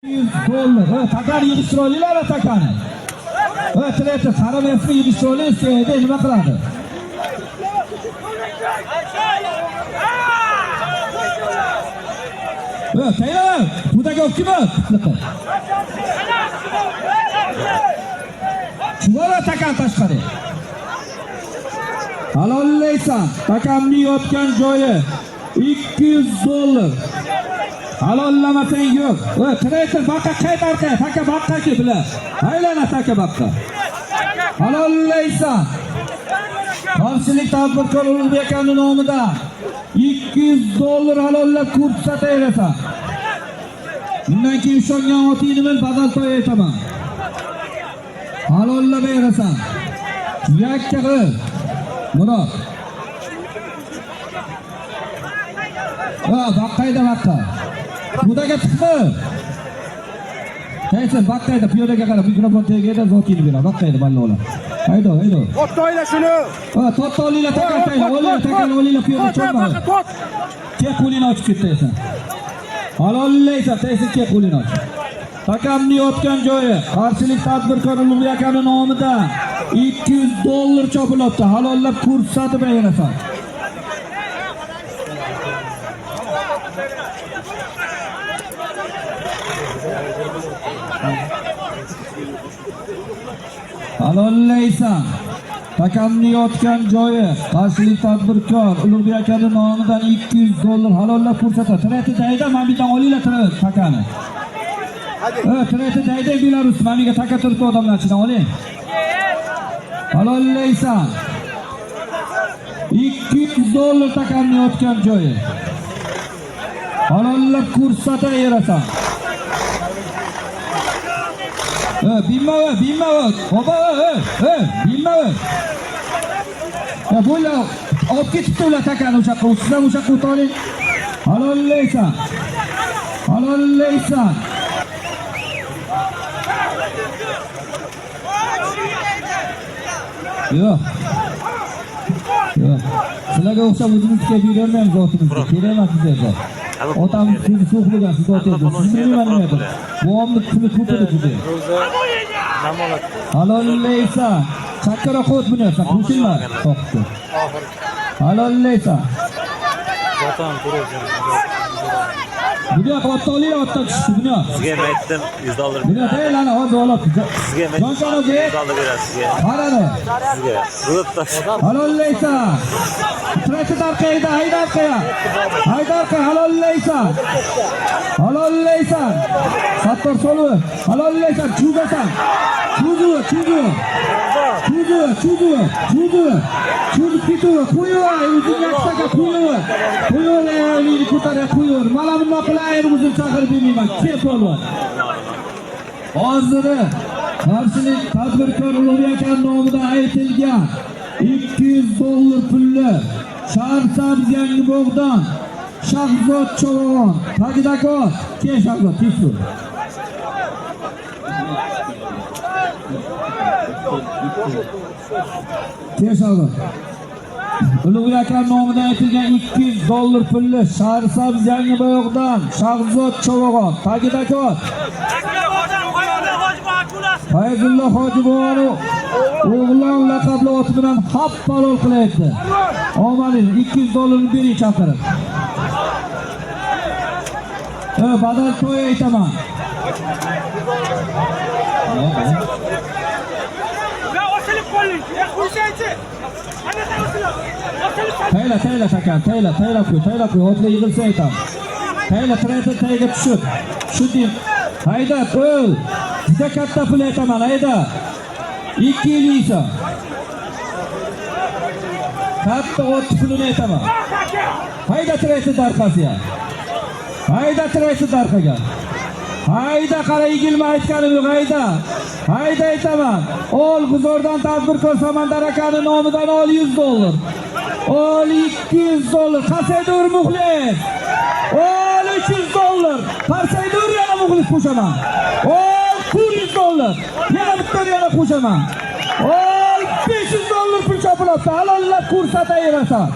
$100. Takan yig'ishtirolinglar takani. Treytor sara mesni yig'ishtirolay istaydi, nima qiladi? Tayyor, budaga o'pkimi? Chuvara takan tashqari. Halollaysan, takamning yotgan joyi $200. Halollamasang yo'q. Treytor baqa qaytarqa, taka baqqaki bilan. Aylana taka baqqa. Halollaysan. Qarshilik tadbirkor Ulug'bek akamning nomidan $200 halollab ko'rsataversan. Bundan keyin ishongan otingni men badal to'y aytaman. Halollab berasan. Yakka qil. Murod. Baqqayda baqqa. Budaga chiqdi. Tayson baqqayda piyodaga qarab mikrofon tegadi, zotini beradi. Baqqayda ballolar. Haydo. To'yla shuni. To'tta olinglar takan olinglar piyoda cho'rma. Ke qo'lini ochib ketaysan. Halollaysan, Tayson ke qo'lini och. Takamning yotgan joyi qarshilik tadbirkor Ulug'bek akamning nomidan $200 chopilibdi. Halollab ko'rsatib berasan. Halollaysan. Takamning yotgan joyi qarshilik tadbirkor Ulug'bek akamning nomidan $200 halollab ko'rsatadi. Treytor dayda men bilan olinglar takani. Treytor dayda Belarus meniga taka turib odamlarchidan oling. Halollaysan. $200 takamning yotgan joyi. Halollab ko'rsataverasan. Bilma. Baba, bilma. Ya bo'la, olib ketibdi ular takani o'sha yoqqa, sizlar o'sha yoqqa o'toling. Halollaysan. Yo'q. Sizlarga o'xshab o'zimizga bermaymiz zotimizga. Kerak emas bizga. Otamiz sizni so'qlagan siz o'tayapsiz. Siz nima edi? Bo'g'imni puli ko'padi juda. Halollaysan. Chakkara qo'yib bunyapsan, qo'shilma. To'xta. Halollaysan. Zotan ko'rasan. Bunya qotoliy otdan tushdi bunya. Sizga aytdim $100. Bunya taylani hozir olib. Sizga $100 berasiz sizga. Qarani. Sizga. Halollaysan. Treytor orqaga, haydarqa halollaysan. Sattor solu. Halollaysan, chugasan. Chudu. Chudu pitu, qo'yur, o'zing yaxshiga qo'yur. Qo'yur, ko'tarib qo'yur. Mana bunday qilayir o'zim chaqirib bermayman. Kep bo'ldi. Hozir qarshilik tadbirkor Ulug'bek akamning nomidan aytilgan $200 pulli Sharsabz Yangibog'dan Shahzod Chovog'on Tagidakor Shahzod Tishur. Shahzod Ulug'bek akamning nomidan aytilgan $200 pulli Sharsabz Yangibog'dan Shahzod Chovog'on Tagidakor Fayzullo Hojiboyev o'g'lon laqabli oti bilan haq parol qilyapti. Omaning $200 bering chaqirib. Badal to'y aytaman. Tayla takan, tayla qo'y, otlar yig'ilsa aytam. Tayla Treytor tagiga tushib. Shuning hayda, juda katta pul aytaman, hayda. 2 yil yeysan. Katta ot pulini aytaman. Hayda Treytor darqasiga. Hayda qara yigilma aytganim yo'q, hayda aytaman. Ol G'uzordan tadbirkor Samandar akaning nomidan ol $100. Ol $200. Qasaydur muxlis. Ol $300. Qarsaydur yana muxlis qo'shaman. Ol $400. Yana bitta yana qo'shaman. Ol $500 pul chopilibdi. Halollab ko'rsataverasan.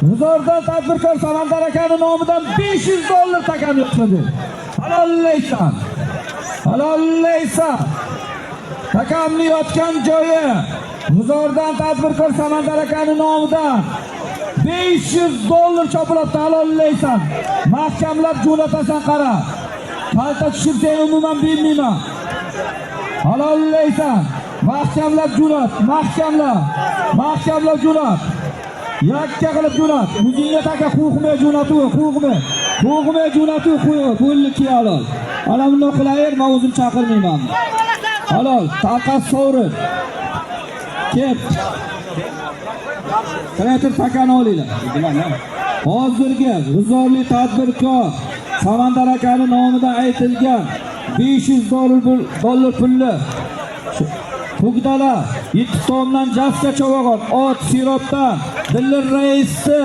G'uzordan tadbirkor Samandar akaning nomidan $500 takan yo'qdi. Halollaysan. Halollaysa. Takamni yotgan joyi G'uzordan tadbirkor Samandar akaning nomidan $500 chopilibdi. Halollaysan. Mahkamlab jo'natasan qara. Kalta tushirsa umuman bilmayman. Halollaysan. Mahkamlab jo'nat, mahkamlab jo'nat. Yakka qilib jo'nat. Mujinga taka huquqme jo'natuv, huquqme jo'natuv, qo'lni kiyalol. Ana bunday qilaver, men o'zim chaqirmayman. Halol, taqas sovrin. Ket. Kreator takani olinglar. Hozirgi g'uzorli tadbirkor Samandar akaning nomidan aytilgan $500 pulli Tugdalar, 7 tomdan Jaska Chavag'on, ot Sirotdan, Dillir raisi,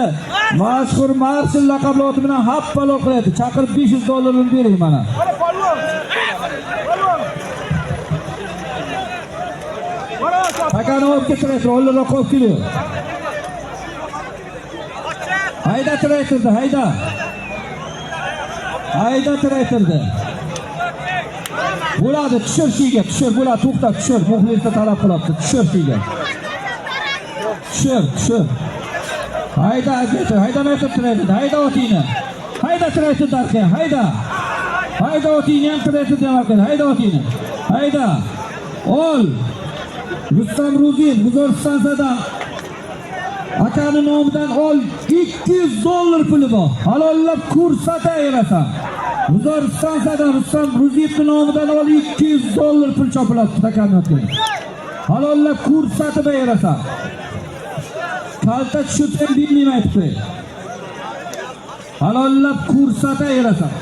mashhur Marshal laqabli oti bilan happalo qilyapti. Chaqirib $500 bering mana. Takani olib ketiraysiz, o'lliroq qo'yib keldi. Hayda tiraytirdi, hayda. Hayda tiraytirdi. Bo'ladi, tushir shiga, tushir, bo'ladi, to'xta, tushir. Muxlislar talab qilyapti, tushir shiga. Tushir. Hayda, haydamay tiraytirdi, hayda otingni. Hayda tiraytirdi arqaga, hayda. Hayda otingni ham tiraytirdi arqaga, hayda otingni. Hayda. Ol. Rustam Ruziyev, G'uzor stansiyadan akaning nomidan ol, $200 puli bor. Halollab ko'rsataverasan. G'uzor stansiyadan Rustam Ruziyevning nomidan ol, $200 pul chopiladi takanatga. Halollab ko'rsatib berasan. Kalta tushirsa bilmayman aytib. Halollab ko'rsataverasan.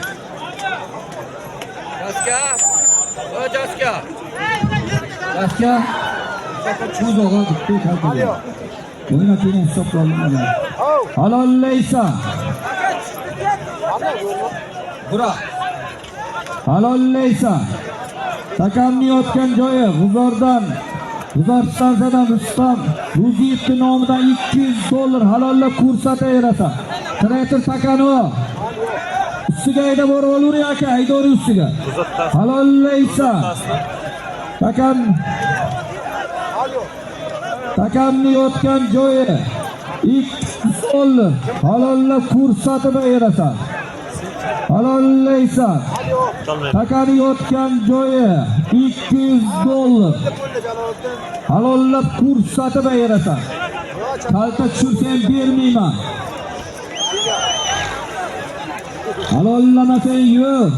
Jaska. Cho'zog'a bitta kalta. O'yna keyin hisoblanadi. Halollaysa. Bura. Halollaysa. Takamni yotgan joyi G'uzor stansiyadan Rustam Ruziyevning nomidan $200 halollab ko'rsataverasan. Kreator takani ustiga haydab boravering aka, haydori ustiga. Halollaysa. Takamni yotgan joyi $200 halollab ko'rsatib berasan. Halollaysan. Takani yotgan joyi $200 halollab ko'rsatib berasan. Kalta tushirsa ham bermayman. Halollamasang yo'q.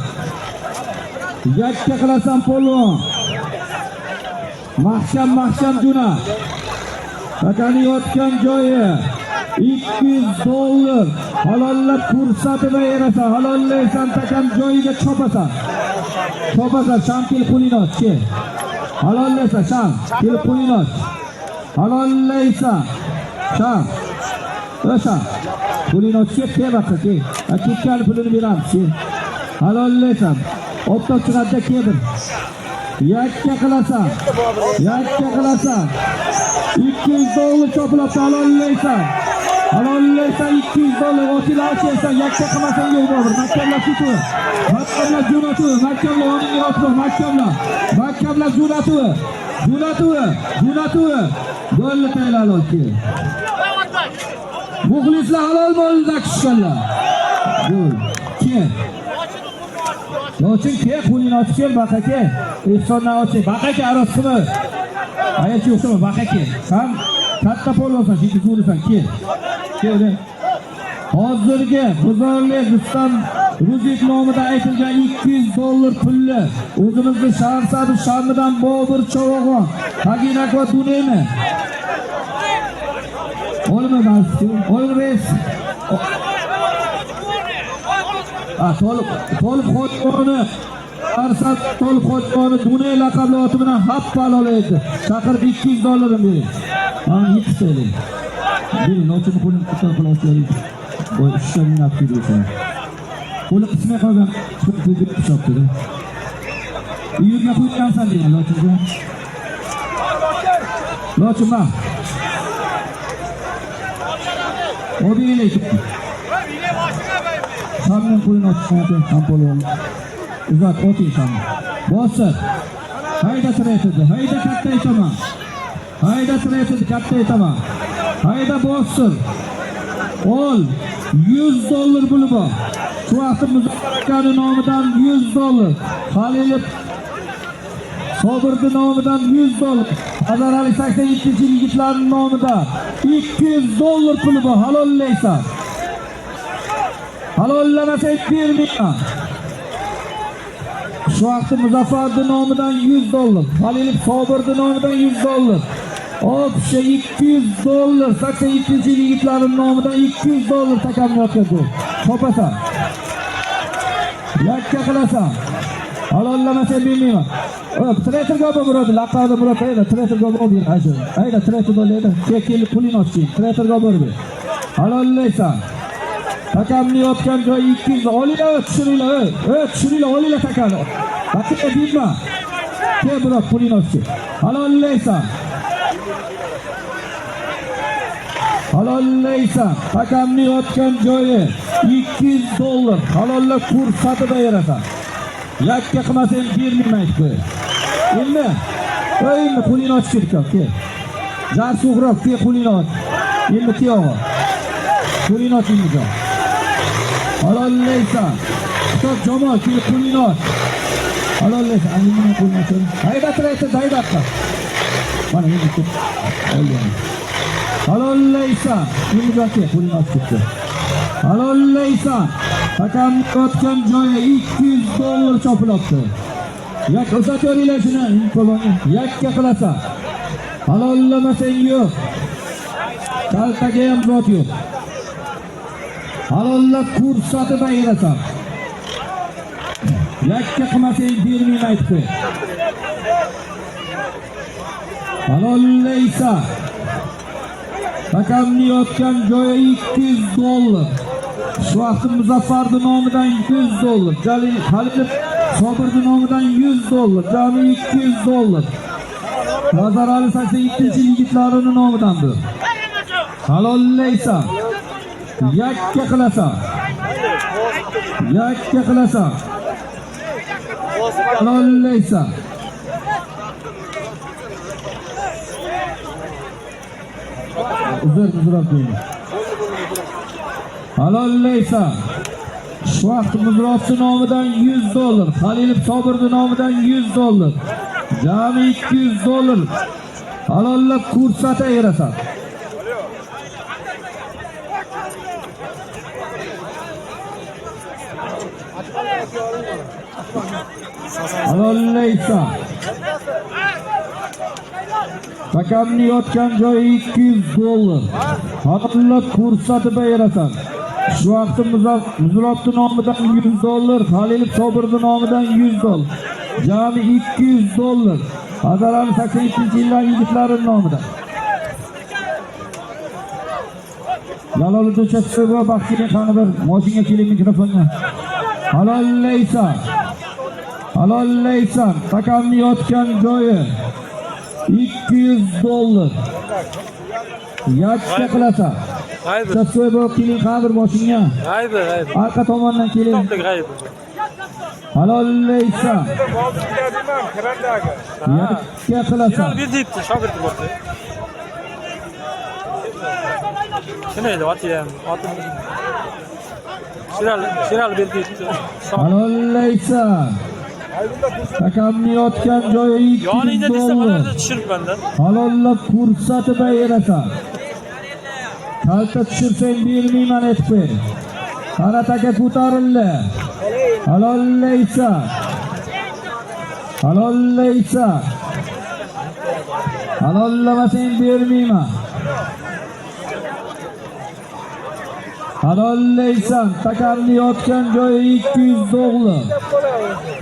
Yakka qilasan polvon. Mahkam juna. Takani yotgan joyi $200 halollab ko'rsatib berasan. Halollaysan, takan joyiga chopasan. Shankil Qulinot ke. Halollaysan, Shankil Qulinot. Halollaysan. O'sha. Qulinot tebaqqa ke. Akikal pulini beramiz. Halollaysan. O'tda chiqadda kedir. Yakka qilasan. $200 chopilib halollaysan. $200 otilar chersan, yakka qilmasang yo'q bo'ladi. Maktablar shutur. Maktablar jo'natuv, maktablar o'rniga yotib, maktablar jo'natuv. Golni tayyorlar oldi. Muxlislar halol bo'ldi tushganlar. Gol. Kel. Lochin ke, qo'lini ochib kel, baqaka. Ehsondan ochib, baqaka arosimi? Aytchi o'xshama, baqaka. Ham katta polvonsan, shunday zo'risan, kel. Keldi. Hozirgi G'uzorli Rustam Ruziyev nomidan aytilgan $200 pulli o'zimizning Shahrisabz shahridan Bobur Chavag'on, Haginako Dunemi. Olmaz. Tolib Xo'joni, Arsat Tolib Xo'joni Dunay laqabli oti bilan happal olaydi. Chaqirib $200 bering. Mana yetishadi. Bering, ochib qo'lini qilib oshlaylik. Bu ishlarni nafsiga. Qo'li qismay qolgan pulni hisobda. Uyga qo'ygansan degan lochinga. Lochin ma. Obiylik. Samning qo'yini ochishdan ham polvon. Uzat o'ting samni. Bossin. Hayda tiraytidi. Hayda katta aytaman. Hayda tiraytidi, katta aytaman. Hayda bossin. Ol. $100 puli bor. Shu vaqtda Muzaffar nomidan $100. Halilov Sobirning nomidan $100. Hazar Ali 87-yigitlarning nomidan $200 puli bor. Halollaysan. Halollamasa bermayman. Şu vaqtda Muzaffarning nomidan $100. Halilov Sobirning nomidan $100. Opsha $200. 87-yigitlarning nomidan $200 takamlayotgan. Topasan. Yakka qilasan. Halollamasa bermayman. Treytor go'ba bo'ladi, laqabda bo'ladi, treytor go'ba bo'ladi. Ayda treytor bo'ladi. Kelib pulini oching. Treytor go'ba bo'ladi. Halollaysan. Takamni yotgan joy 200. Olinglar, tushiringlar. Tushiringlar, olinglar takamni. Baqiga deyma. Kel biroq pulini oching. Halollaysan. Halollaysan. Takamni yotgan joyi $200. Halollab ko'rsatib berasan. Yakka qilmasang bermayman aytib. Endi pulini ochib kel. Jar sug'roq kel pulini och. Endi kiyog'i. Pulini oching biza. Halollaysan. Kitob Jamol kel pulini och. Halollaysan. Animani pulini och. Hayda tiraytdi, hayda. Mana endi kel. Halollaysan. Endi kel pulini och ketdi. Halollaysan. Takam yotgan joyi $200 chopilibdi. Yak o'sataveringlar shuni. Yakka qilasan. Halollamasang yo'q. Kaltaga ham zot yo'q. Halollab ko'rsatib berasan. Yakka qilmasang bermayman aytdi. Halollaysan. Takamni yotgan joyi $200. Şu vaqtda Muzaffarning nomidan $100. Jalil Halilov Sobirning nomidan $100. Jami $200. Hazar Ali 87-yigitlarning nomidan bu. Halollaysan. Yakka qilasan. Yakka qilasan. Halollaysan. Uzr qo'ying. Halollaysan. Şu vaqt Muzrofning nomidan $100. Halilov Sobirning nomidan $100. Jami $200. Halollab ko'rsataverasan. Halollaysan. Takamni yotgan joyi $200. Halollab ko'rsatib berasan. Şu vaqtda Muzrofning nomidan $100. Halilov Sobirning nomidan $100. Jami $200. Hazar Ali 82-yillar yigitlarining nomidan. Jaloliddin Chaksoy va Baxtiga qani bir mashina keling mikrofonga. Halollaysan. Halollaysan. Takamni yotgan joyi $200. Yakka qilasan. Haydi. Chaksoy va keling qani bir mashina. Haydi. Arqa tomondan keling. Halollaysan. Yakka qilasan. Bir deyipti, shogird bo'ldi. Shunday otiyam, Shiral bir deyipti. Halollaysan. Takamni yotgan joyi Yoningda desa $200. bo'lardi, tushiribman-da. Halollab ko'rsatib berasan. Kalta tushirsang bermayman aytib qo'y. Qarat aka ko'tarildi. Halollaysan. Halollaysan. Halollamasang bermayman. Halollaysan. Takamni yotgan joyi $200.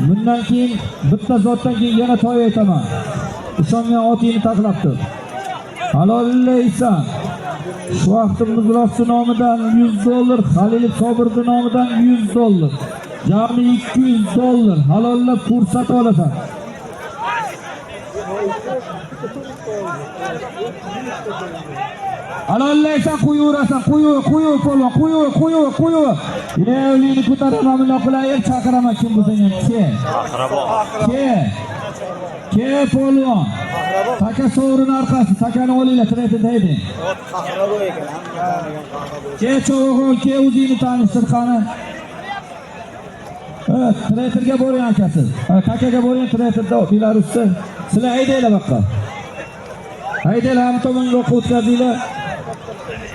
Bundan keyin bitta zotdan keyin yana to'y aytaman. Ishongan otingni taqlab tur. Halollaysan. Şu vaqtda Muzrofning nomidan $100. Halilov Sobirning nomidan $100. Jami $200. Halollab ko'rsatib olasan. Halollaysan, quyurasan, quyu polvon, quyu. Evlini ko'taraman, bunaqilar chaqiraman kim bo'lsa ham. Ke polvon. Taka sovrin arkasi, takani olinglar, treytni deydi. Ke cho'g'on, ke o'zingni tanishtir qani. Treyterga boring akasi. Takaga boring treyterda Belarusda. Sizlar haydanglar buyoqqa. Haydanglar, ham tomonga o'tkazinglar.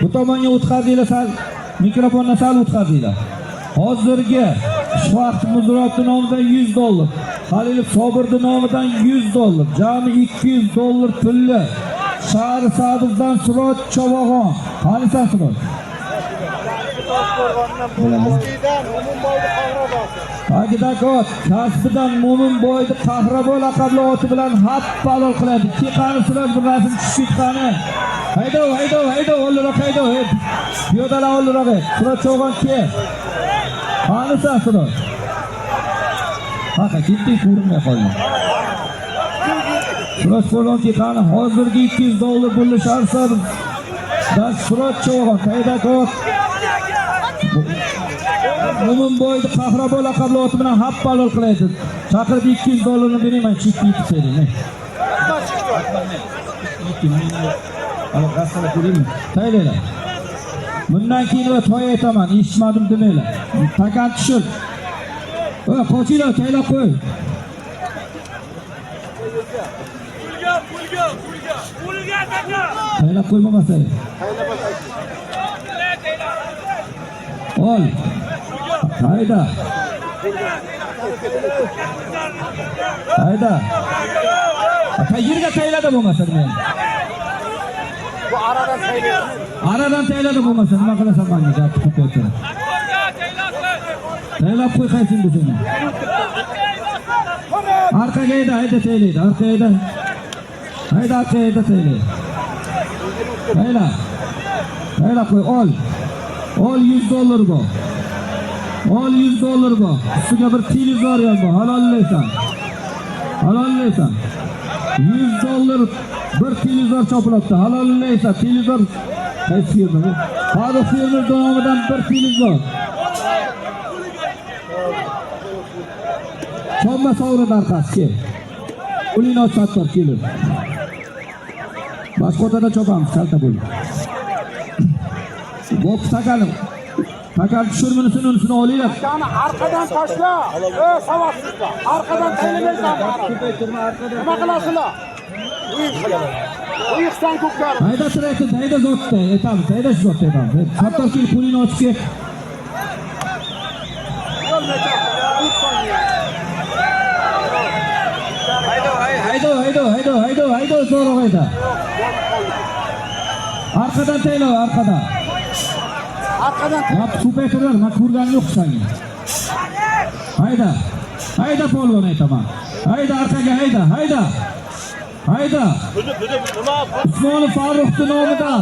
Bu tomonga o'tkazinglar, sal mikrofonni sal o'tkazinglar. Hozirgi Shuhrat Muzurovning nomidan $100. Halilov Sobirning nomidan $100. Jami $200 pulli. Shahri Sabzdan Surot Chavog'on. Qanisan Surot? Agidakot kasbidan Mo'minboyni Qahrabon laqabli oti bilan happalol qiladi. Qani Surot bir rasm tushib qani. Haydo, o'lroq haydo. Piyodalar o'lroq. Surot Chavog'on ke. Qanisan Surot? Haqa ketdi, ko'rinmay qoldi. Surot Polvonki qani hozirgi $200 pulli sharsa dan Surot Chavog'on Haydakot Mo'minboyni Qahrabon laqabli oti bilan happalol qiladi. Chaqirib $200 beraman, chekib yetishadi. Ana qasala ko'ring. Taylaylar. Bundan keyin va to'y aytaman, eshitmadim demanglar. Takan tushir. Qochinglar, taylab qo'y. Pulga taka. Taylab qo'ymamasa. Ol. Hayda. Yerga taylada bo'lmasa men. Bu Aradan taylada bo'lmasa nima qilasan menga gap qo'yib. Taylab qo'y qaysin bu seni. Arqaga hayda taylaydi, arqaga. Hayda arqaga taylaydi. Tayla qo'y, ol. Ol $100 bu. Ol $100 bu. Ustiga bir televizor yo'q bu. Halollaysan. $100 bir televizor chopilibdi. Halollaysan. Televizor qaysi firma bu? Farruh firma nomidan bir televizor. Chomma sovrin arkasi. Ulinot sattor kelib. Boshqotada chopamiz, kalta bo'lib. Bo'p takalim. Takal tushirminisini olinglar. Qani arqadan tashla. Savodsizlar. Arqadan taylamaysan. Nima qilasizlar? Uyuqsan ko'klar. Hayda treyt, hayda zotda, aytamiz, hayda shu zotda aytamiz. Sattor kelib pulini ochib ket. Haydo, zo'roq hayda. Arqadan tayla, arqadan. Yap supaytirlar, men ko'rganim yo'q senga. Hayda polvon aytaman. Hayda arqaga hayda. Usmonov Farruhning nomidan.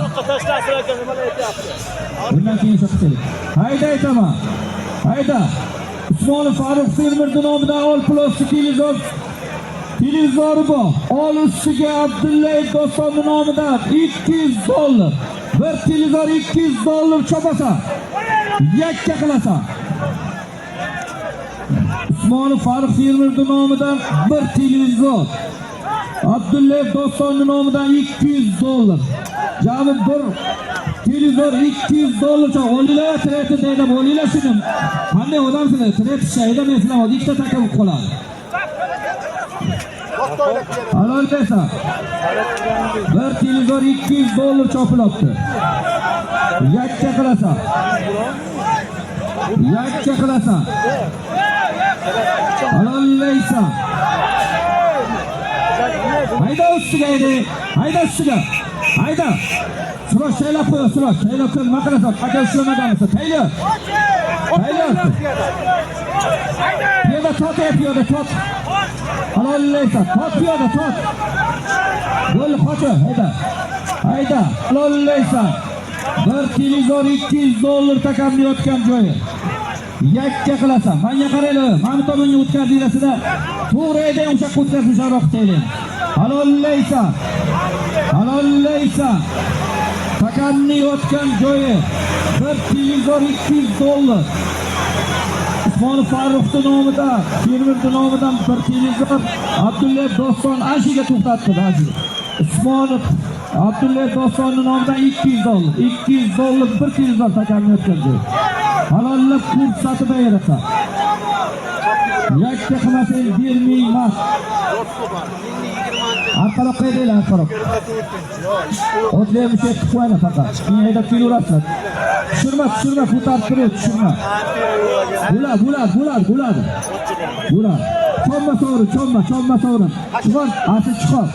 Bundan keyin so'qitaylik. Hayda aytaman. Usmonov Farruh firmaning nomidan ol plastik televizor bu. Ol ustiga Abdullayev Dostonning nomidan $200. Bir televizor $200 chopasan. Yakka qilasan. Usmonov Farruh firmaning nomidan bir televizor. Abdullayev Dostonning nomidan $200. Jami bir televizor $200 chop. Olinglar treytni deydi, olinglar shuni. Qanday odamsizlar? Treyt shaydamaysizlar, ikkita taka bo'lib qoladi. Halol desa. Bir televizor $200 chopilibdi. Yakka qilasan. Halollaysan. Hayda ustiga. Hayda. Surosh taylab qo'y, Surosh. Taylab qo'y, nima qilasan? Aka ushlamaganmisan? Taylab. Piyoda tot. Halollaysan. Tot piyoda, tot. Bo'ldi, qochi. Hayda. Halollaysan. Bir televizor $200 takamni yotgan joyi. Yakka qilasan. Menga qaranglar. Mana tomonga o'tkazinglar sizlar. To'g'ri edi, o'sha o'tkazishroq taylayman. Halollaysan. Hakamni yotgan joyi bir televizor $200. Usmonov Farruxning nomidan, Fermerning nomidan bir televizor Abdulla Doston Ashiga to'xtatdi hozir. Usmonov Abdulla Dostonning nomidan $200. $200 bir televizor hakamni yotgan joyi. Halollab ko'rsatib berasan. Yakka qilmasang bermayman. Arqaroq qo'yinglar, arqaroq. O'tlar bir şey qo'yinglar faqat. Keyin haydab kelaverasizlar. Tushirma, ko'tarib turib, tushirma. Bular. Chomma sovrin. Chiqar, asl chiqar.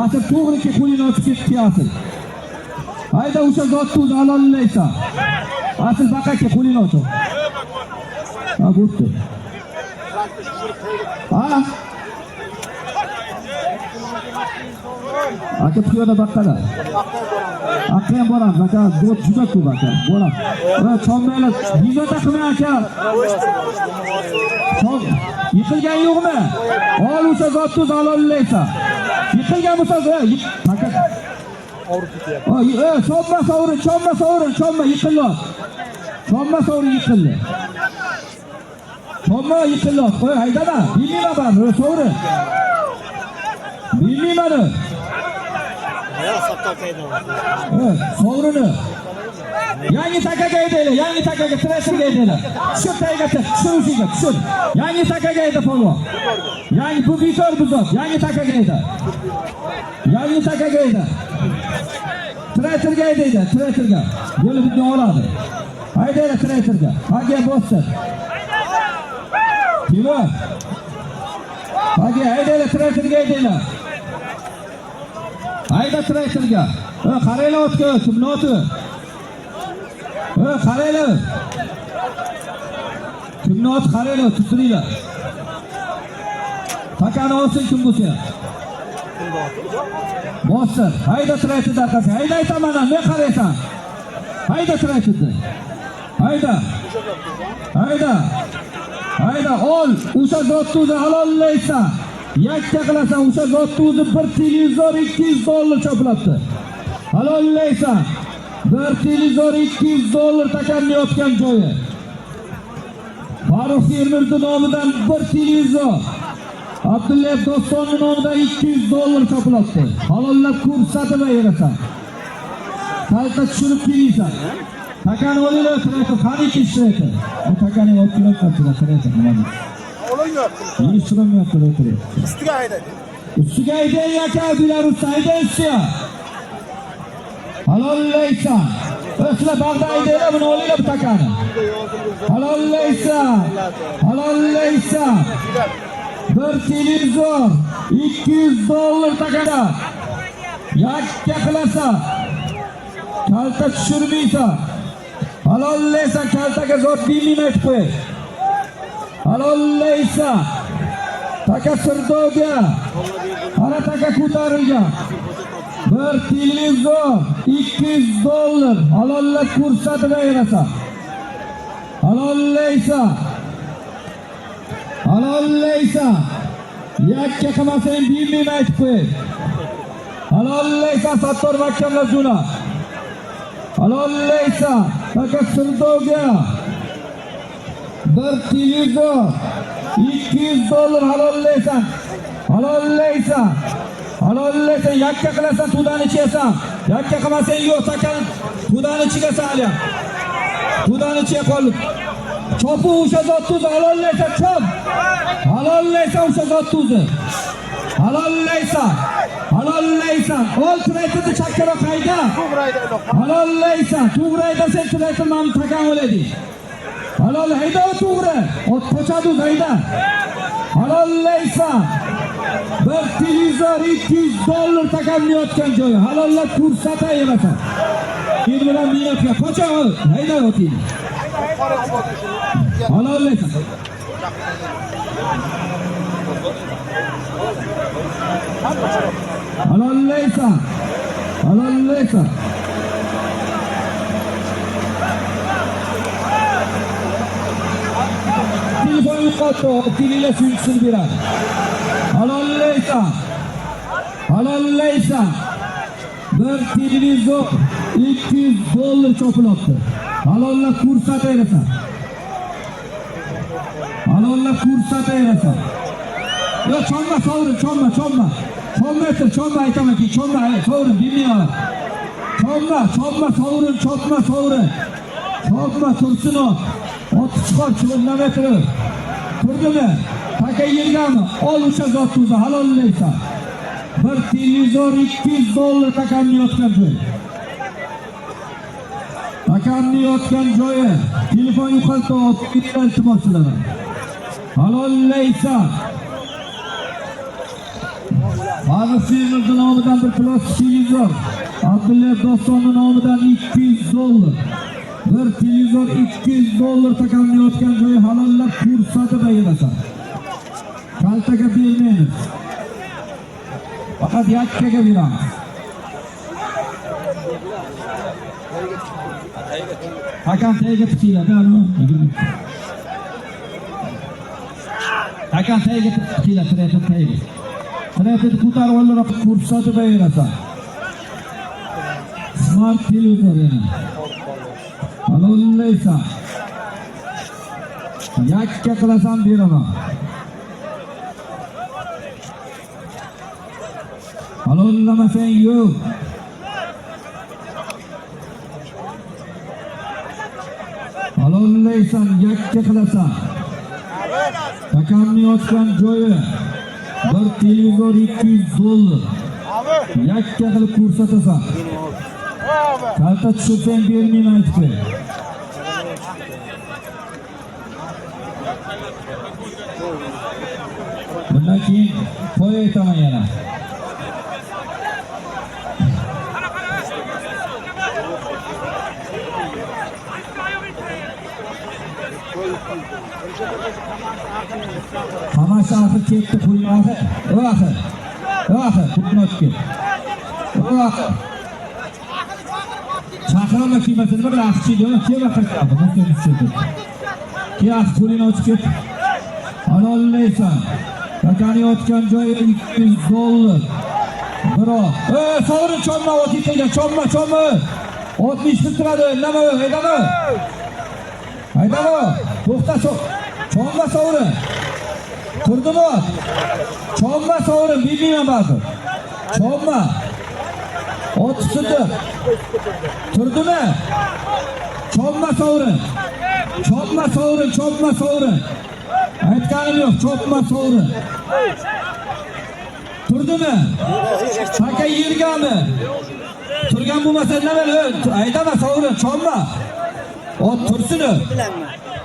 Asl to'g'ri qo'lini ochib ketdi asl. Hayda o'sha zotni o'zi halollaysan. Asl baqaka qo'lini ochib. Ha, bo'pti. Ha? Aka piyoda baqqala. Aka ham boramiz, aka do'st juda ko'p aka. Boramiz. Va chombaylar biza taqma aka. Yiqilgan yo'qmi? Ol o'sha zotni halollaysan. Yiqilgan bo'lsa, aka og'rib ketyapti. Chomma sovrin, yiqildi. Chomma sovrin yiqildi. Chomma yiqildi. Qo'y, haydama. Bilmayman ben, sovrin. Bilmayman. Sovrini. Yangi takaga aytaylar, yangi takaga trasherga aytaylar. Tushir taygati, tushir. Yangi takaga ayta polvon. Yangi bu bekor bu zot, yangi takaga ayta. Trasherga aytaylar, trasherga. Yo'li bizni oladi. Haydaylar trasherga. Haga bossin. Kimlar? Haga haydaylar trasherga aytaylar. Hayda trasherga. Qaranglar o'tga, kimni o'ti? Qaranglar. Kimni o'ti qaranglar, tuturinglar. Takani olsin kim bo'lsa. Bossin. Hayda trasherda arkasi. Hayda aytaman, men qaraysan. Hayda trasherda. Hayda ol. O'sha zotni o'zi halollaysan. Yakka qilasan, o'sha zotni o'zi bir televizor $200 chopilibdi. Halollaysan. Bir televizor $200 takamni yotgan joyi. Farruh Fermerning nomidan bir televizor. Abdulla Dostonning nomidan $200 chopilibdi. Halollab ko'rsatib berasan. Qayta tushirib kelaysan. Takani olinglar, qani ishlaydi. Bu takani olib kelib nima? Yishtirmayapti, o'tirib. Ustiga haydang aka, Belarusda haydang ustiga. Halollaysan. Sizlar bag'da haydanglar, buni olinglar bu takani. Halollaysan. Bir televizor $200 takada. Yakka qilasan. Kalta tushirmaysan. Halollaysan, kaltaga zot bilmayman aytib qo'y. Halollaysan. Taka sirdovga. Ana taka ko'tarilgan. Bir televizor $200. Halollab ko'rsatib berasan. Halollaysan. Yakka qilmasang bilmayman aytib qo'y. Halollaysan, Sattor mahkamlar juna. Halollaysan. Taka sirdovga. Bir televizor $200 halollaysan. Yakka qilasan, suvdan ichasan. Yakka qilmasang yo'q, takan suvdan ichigasan hali. Suvdan ichiga qolib. Chopu o'sha zotni o'zi halollaysan, chop. Halollaysan o'sha zotni o'zi. Halollaysan. Ol traytni chakkaroq hayda. Halollaysan. To'g'ri aytasan, traytni men takan o'ladi. Halol hayda to'g'ri. Ot qochadi hayda. Halollaysan. Bir televizor $200 takamni yotgan joyi. Halollab ko'rsatayapsan. Men bilan minutga qocha ol. Hayda o'ting. Halollaysan. Telefon yo'qotdi, televizor suyuqsin beradi. Halollaysan. Bir televizor $200 chopilyapti. Halollab ko'rsataysan. Halollab ko'rsataysan. Yo, chomma sovrin, chomma. Chomma aytamanki, chomma sovrin bilmayman. Chomma sovrin. Chomma tursinov. Ot chiqar, cho'llama turib. Turdimi? Taka yergami? Ol o'sha zotni halollaysan. Bir televizor $200 takamni yotgan joy. Takamni yotgan joyi. Telefon yuqalta olib iltimoschilar. Halollaysan. Farruh Firmirning nomidan bir plastik televizor. Abdulla Dostonning nomidan $200. Bir televizor $200 takamni yotgan joyi halollab ko'rsatib aylasan. Kaltaga bermaymiz. Faqat yakkaga beramiz. Hakan tagiga tikinglar, barmi? Hakan tagiga tikinglar, tagiga. Trafik ko'tarib olib ko'rsatib aylasan. Smart televizor yana. Halollaysan. Yakka qilasan beraman. Halollamasang yo'q. Halollaysan, yakka qilasan. Takamni yotgan joyi. Bir televizor $200. Yakka qilib ko'rsatasan. Kalta tushsang bermayman aytdi. Bundan keyin qo'y aytaman yana. Hammasi axir ketdi pulni axir. Pulni olib Chaqirma kiymasini bir axchiydi, kim aqirqadi, bunga tushdi. Ki pulini olib ket. Halollaysan. Takani yotgan joyi $200. Biroq, sovrin chomma o'tib chomma. 60 turadi, nima haydami? To'xta, chomma sovrin. Turdimi? Chomma sovrin, bilmayman ba'zi. Chomma. O'tibdi. Turdimi? Chomma sovrin. Aytganim yo'q, chopma sovrin. Turdimi? Taka yergami? Turgan bo'lmasa nima? Aydama sovrin, chomma. Ot tursini.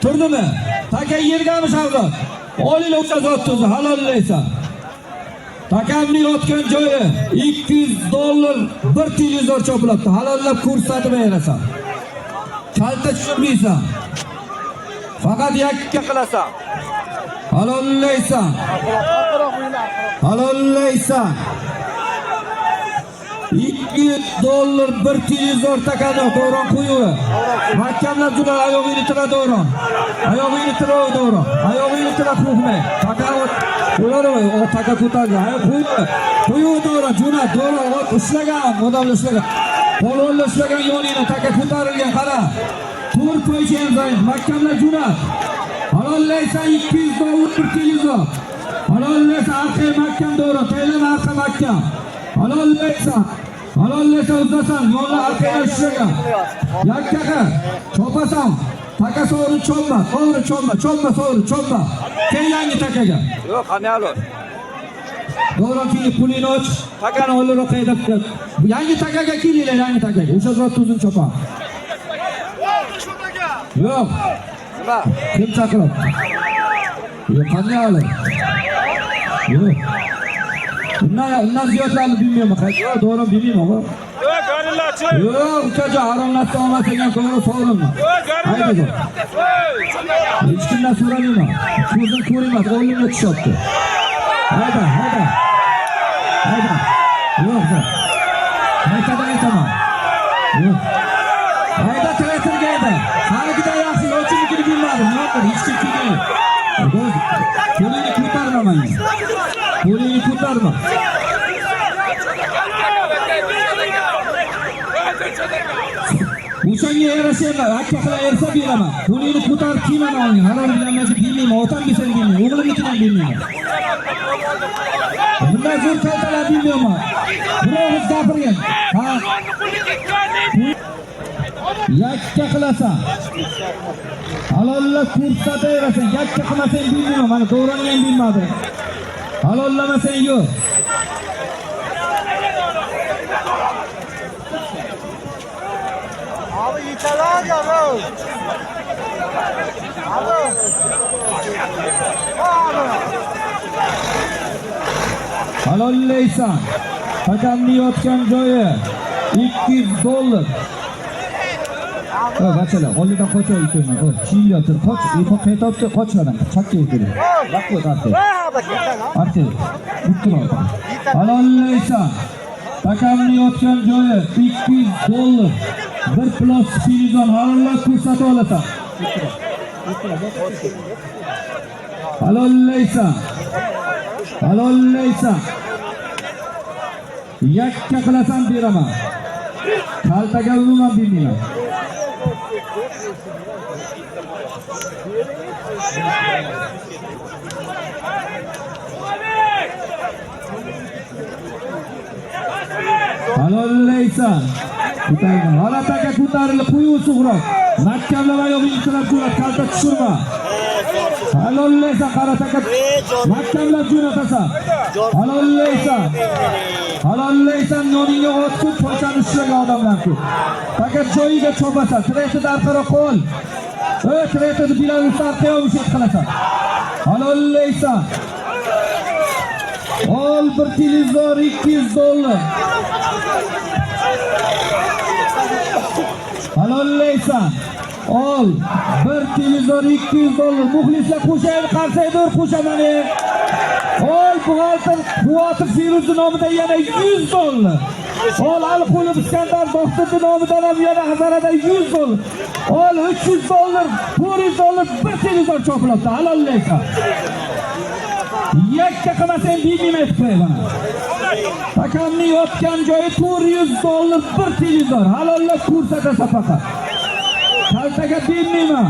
Turdimi? Taka yergami Shavzod? Olinglar o'sha zotni halollaysan. Takamni yotgan joyi $200 bir televizor chopilibdi. Halollab ko'rsatib berasan. Kalta tushmaysan. Faqat yakka qilasan. Halollaysan. $200 bir televizor takadi, Davron qo'yuvi. Mahkamlar juda oyog'ini tira Davron. Oyog'ini tira qo'yma. Takavot ularni taka ko'targan. Qo'yuvi Davron, jo'nat Davron ushlagan, modamni ushlagan. Qo'lni ushlagan yonini taka ko'tarilgan, qara. To'rt qo'ychi ham zaif. Mahkamlar jo'nat. Halollaysan $200 bir televizor. Halollaysan arqa mahkam Davron, taylan arqa mahkam. Halollaysan uzasan, yo'lni arqaga ushlagan. Yakkaga chopasan. Taka sovrin chomma. Keyin yangi takaga. Yo'q, qanday olur? Davron keyin pulini och, takani olib qaydab. Yangi takaga kelinglar, yangi takaga. O'sha zot uzun chopan. Yo'q. Nima? Kim chaqiradi? Yo'q, qanday olur? Yo'q. Undan ziyodlarni bilmayman. Yo'q, Davron bilmayman. Yo'q, garillachi. Yo'q, ukaja aronlatsa olmasagan ko'ra sovrinmi? Haydi. Hech kimdan so'ramayman. Ko'zim ko'rmayman, o'limga tushyapti. Hayda. Yo'q. Aytaman. Yo'q. Hayda traktorga edi. Haligidan yaxshi yo'lchilikni bilmadim. Nima qildi? Hech kim kelmaydi. Qo'lini ko'tarma menga. O'shanga yarasha akka qila ersa beraman. Pulingni ko'tarib kiyman olgin. Halol bilanmasa bilmayman, otam desa bilmayman, o'g'limnikidan bilmayman. Bunday zo'r kaltalar bilmayman. Biroq gapirgan. Ha. Yakka qilasan. Halollab ko'rsataverasan. Yakka qilmasang bilmayman. Mana to'g'rini ham bilmadim. Halollamasang yo'q. Abi yitalar ya lan. Alo. Halollaysan. Hakamni yotgan joyi $200. Bachalar, oldidan qochoy qo'yman. Chiyilyotir, qoch, qaytobda qochmadan, chakka o'tirib. Vaqt o'tdi. Arti. Bitti. Halollaysan. Hakamni yotgan joyi $200. Bir plus filizon halollab ko'rsatib olasan. Halollaysan. Halollaysan. Yakka qilasan beraman. Kaltaga umuman bilmayman. Halollaysan. Ko'tarma. Halataga ko'tarilib qo'yib suğroq. Mahkamlama yo'g'ing tilab jo'nat, kalta tushirma. Halollaysan, qarataga mahkamlab jo'natasan. Halollaysan. Halollaysan, yoningga otib pochani ushlagan odamlar ko'p. Faqat joyiga chopasan, treytida orqaro qo'l. Treytida bilan ustarqa yo'q qilasan. Halollaysan. Ol bir televizor $200. Halollaysan. Ol bir televizor $200. Muxlislar qo'shaydi, qarsaydi, qo'shaman. Ol buxgalter Quvvatov Firuz nomidan yana $100. Ol Alqulov Iskandar doktor nomidan ham yana Hazarada $100. Ol $300, $400 bir televizor chopilibdi. Halollaysan. Yakka qilmasang bilmayman aytib qo'yaman. Hakamni yotgan joyi $400 bir televizor. Halollab ko'rsatasan faqat. Kaltaga bilmayman.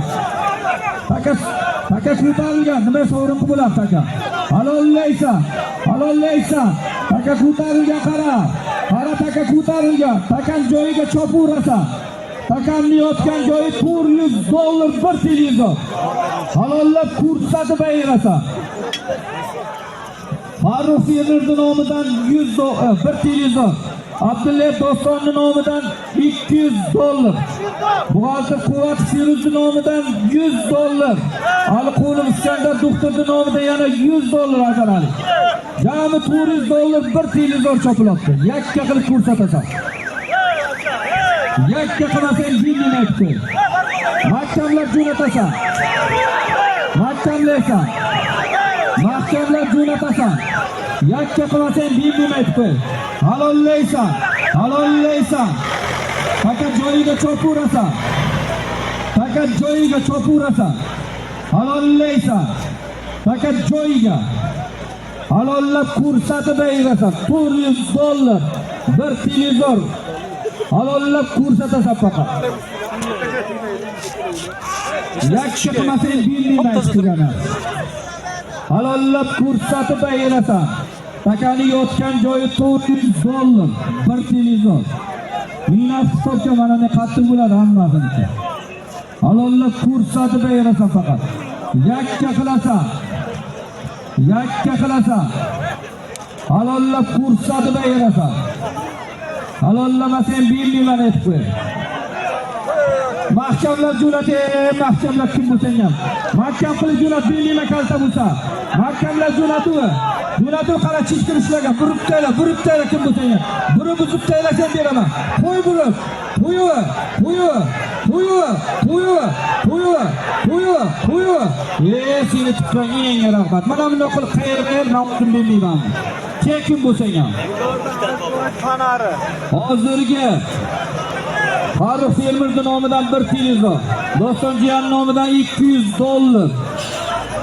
Faqat ko'tarilgan. Nima sovrinqi bo'ladi faqat. Halollaysan. Halollaysan. Faqat ko'tarilgan qara. Qara faqat ko'tarilgan. Faqat joyiga chopurasan. Hakamni yotgan joyi $400 bir televizor. Halollab ko'rsatib berasan. Farruh Firuz nomidan $100 bir televizor. Abdulla Doston nomidan $200. Buxgalter Quvvatov Firuz nomidan $100. Alqulov Iskandar doktor nomidan yana $100 ajarali. Jami $400 bir televizor chopilibdi. Yakka qilib ko'rsatasan. Yakka qilmasang bilmayapti. Mahkamlab jo'natasan. Mahkamlaysan. Mahkamlab jo'natasan. Yakka qilmasang bilmayapti. Halollaysan. Halollaysan. Faqat joyiga chopurasan. Faqat joyiga chopurasan. Halollaysan. Faqat joyiga. Halollab ko'rsatib berasan. $400 bir televizor. Halollab ko'rsatasan faqat. Yakka qilmasang bilmayman. Halollab ko'rsatib berasan. Takani yotgan joyi $400 bir televizor. Minnas hisobga mana ne qattiq bo'ladi hammasini. Halollab ko'rsatib berasan faqat. Yakka qilasan. Yakka qilasan. Halollab ko'rsatib berasan. Halollamasang bilmayman aytib qo'y. Mahkamlar jo'natib, mahkamlar kim bo'lsang ham. Mahkam qilib jo'nat bilmayman kalta bo'lsa. Mahkamlar jo'natuv. Jo'natuv qara chiqtir ishlagan. Burib tayla kim bo'lsang ham. Burib buzib taylasan beraman. Qo'y burib. Qo'y. Seni tutgan eng rahmat. Mana bunday qilib qayerga namozni bilmayman. Kim bo'lsang ham. Hozirgi Farruh Firuz nomidan bir televizor. Doston Jiyan nomidan $200.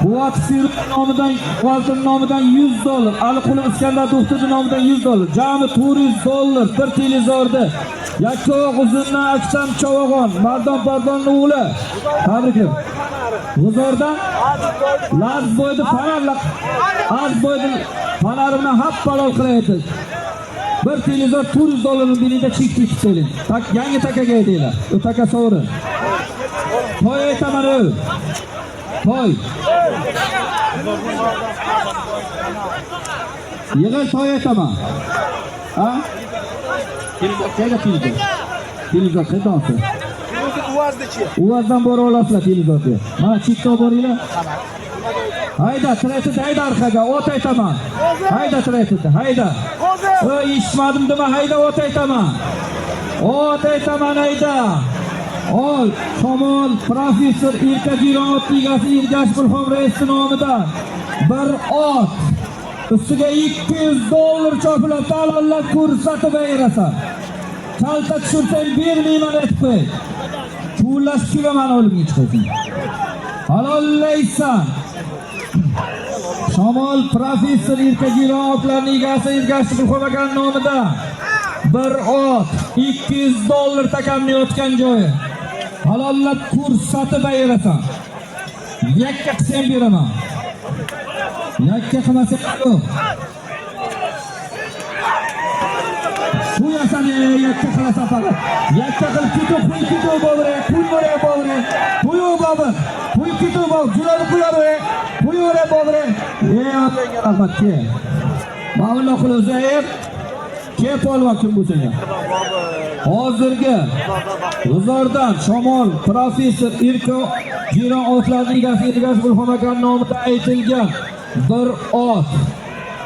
Quvvat Firuz nomidan, Quvvatning nomidan $100. Aliqul Iskandar Do'xtirchi nomidan $100. Jami $400 bir televizorda. Yakkovoq uzundan Aksam Chavag'on, Mardon Pardonning o'g'li. Tabriklar. G'uzordan Lazboyda panarlar, Azboyda panarini happalol qilaydi. Bir televizor $400 belida chek-chek to'ling. Tak yangi takaga aytinglar. U taka sovrin. To'y aytaman u. To'y. Yig'il to'y aytaman. Ha? Televizor qaydansiz? Uvazdan borib olasizlar televizorga. Mana chekka boringlar. Hayda, traytida hayda orqaga, ot aytaman. Hayda traytida, hayda. Eshitmadim dema, hayda ot aytaman. Ot aytaman hayda. Ol, Shamol professor Erkajiron ot ligasi Ergash Bulxon raisi nomidan bir ot. Ustiga $200 chopilib, talonlab ko'rsatib berasan. Kalta tushirsan bermayman aytib qo'y. Pullash kiraman olimga chiqasan. Halollaysan. Shamol professor Erkajiron otlarning egasi Ergash Bulxon aka nomidan bir ot $200 takamni yotgan joyi. Halollab ko'rsatib berasan. Yakka qilsam beraman. Yakka qilmasa yo'q. Shu yarsani yakka qilasan faqat. Yakka qilib ketib, qo'y ketib bo'g're, qo'y bo'g're, bo'g're. Qo'y bo'g're, qo'y ketib bo'g're, jularni qo'yar, qo'y bo'g're, bo'g're. Otga rahmat ke. Mavlo Quluzayevlar ke polvon kim bo'lsa ham. Hozirgi G'uzordan Shamol professor Erkajiron otlarning egasi Ergash Bulxon aka nomidan aytilgan bir ot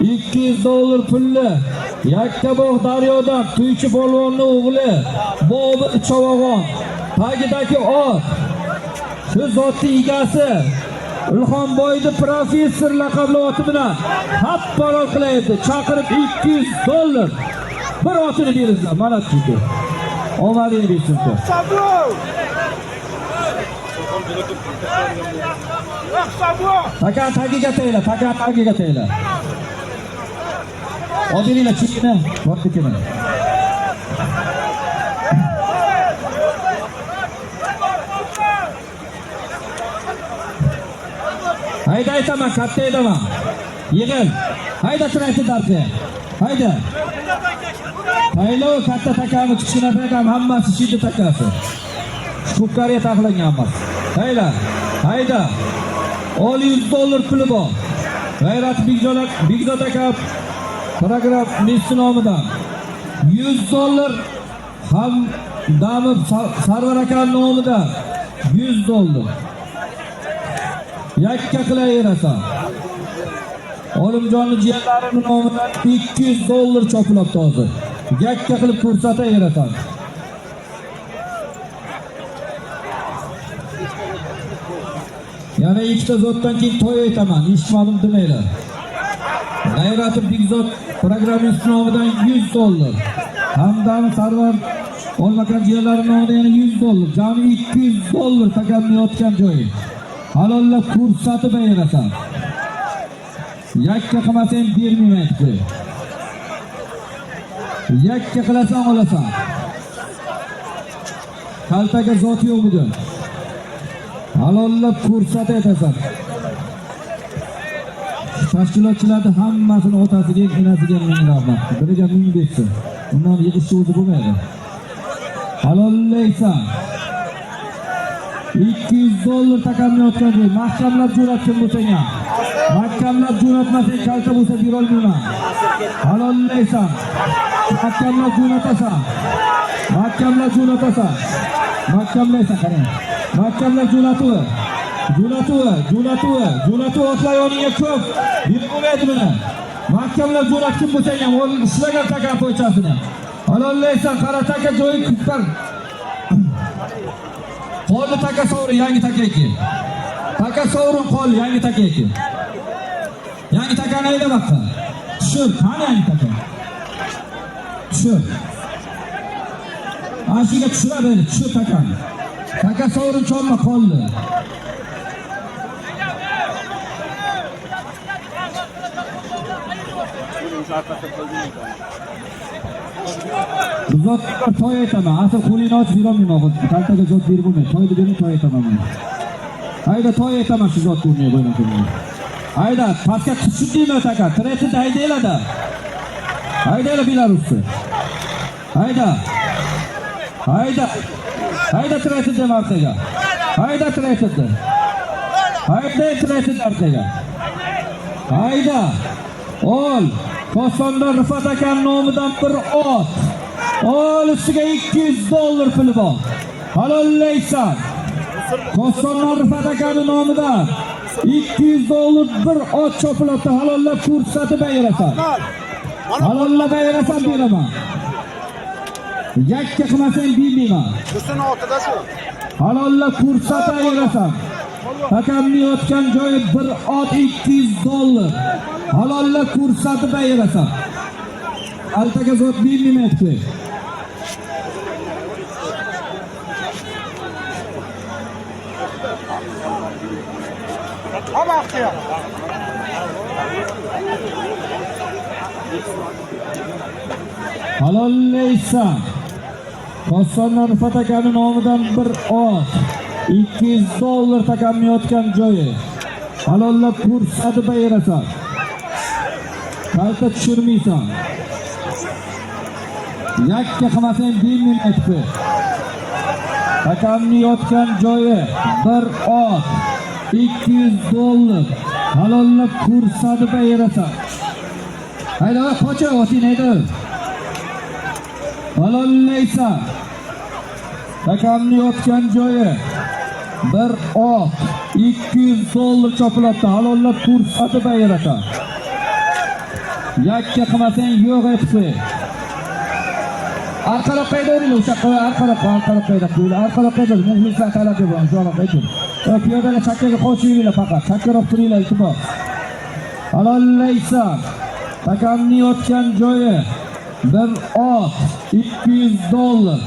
$200 pulli Yakkabog' daryodan Tuychi polvonning o'g'li Bobur Chavag'on tagidagi ot shu zotning egasi Ilhomboyni professor laqabli oti bilan happalol qilaydi. Chaqirib $200 bir otini beringlar. Mana shu. Omadingni bersin. Taka tagiga tayla, taka tagiga tayla. Odilinglar chekini, vaqtini. Hayda aytaman, katta aytaman. Yig'il. Hayda turaydi dardi. Hayda. Taylo katta takami, kichkina takam hammasi shidi takasi. Shukariya taqlangan hammasi. Hayda. Hayda. $100 puli bor. G'ayrat Bigzod aka paragraf Messi nomidan $100 ham Dami Sarvar aka nomidan $100. Yakka qilaverasan. Olimjonning jiyanlari nomidan $200 chopilibdi hozir. Yakka qilib ko'rsataverasan. Yana ikkita zotdan keyin to'y aytaman, eshitmadim demanglar. G'ayrat Bigzod programmist nomidan $100. Hamdam Sarvar olmagan jiyanlari nomidan yana $100. Jami $200 takamni yotgan joyi. Halollab ko'rsatib berasan. Yakka qilmasang bermayman aytdi. Yakka qilasan olasan. Kaltaga zot yo'q bugun. Halollab ko'rsatasan. Tashkilotchilarning hammasini otasiga, enasiga ming rahmat. Biriga ming bersin. Undan yig'ish o'zi bo'lmaydi. Halollaysan. $200 takamni yotgan joy. Mahkamlab jo'natgan bo'lsang ham. Mahkamlab jo'natmasang kalta bo'lsa bera olmayman. Halollaysan. Mahkamlab jo'natasan. Mahkamlab jo'natasan. Mahkamlaysan qarang. Mahkamlab jo'natuv. Jo'natuv otlar yoniga ko'p. Bilmaydi buni. Mahkamlab jo'natgan bo'lsang ham ishlagan takam po'chasini. Halollaysan, qara taka joyi kuppar. Qoldi taka sovrin, yangi taka eki. Taka sovrin qoldi, yangi taka eki. Yangi takani aydamoqqa. Tushir, qani yangi taka? Tushir. Ashiga tushiradi, tushir takani. Taka sovrin cholma qoldi. Zot toy aytaman. Asl qo'lini ochib yurolmayman. Kaltaga zot berib bo'lmaydi. Toyni berib toy aytaman men. Hayda toy aytaman shu zot ko'rmay bo'ynadim. Hayda pastga tushibdimi taka? Tretni haydaylar-da. Haydaylar Belarusni. Hayda. Hayda. Hayda tretni martaga. Hayda tretni. Hayda tretni martaga. Hayda. Ol. Kosonda Rifat akam nomidan bir ot. Ol ustiga $200 puli bor. Halollaysan. Kosonda Rifat akam nomidan $200 bir ot chopilibdi. Halollab ko'rsatib berasan. Halollab berasan beraman. Yakka qilmasang bilmayman. Shusini otida shu. Halollab ko'rsatib berasan. Takamni yotgan joyi bir ot $200. Halollab ko'rsatib berasan. Altaga zot bilmayapti. Hamaqtiya. Halollaysan. Kosonlar Rifat akani nomidan bir ot $200 takamni yotgan joyi. Halollab ko'rsatib berasan. Kalta tushirmaysan. Yakka qilmasang bilmayapti. Takamni yotgan joyi bir ot $200. Halollab ko'rsatib berasan. Hayda qocha oting hayda. Halollaysan. Takamni yotgan joyi bir ot $200 chopilibdi. Halollab ko'rsatib berasan. Yakka qilmasang yo'q aytdi. Arqaloq qayda o'ringlar o'sha qo'y arqaloq qayda qo'ylar arqaloq qayda muxlislar talab bor inshaalloh qayda. Piyodalar chakkaga qo'shinglar faqat chakkaroq turinglar iltimos. Halollaysan. Takamni yotgan joyi bir ot $200.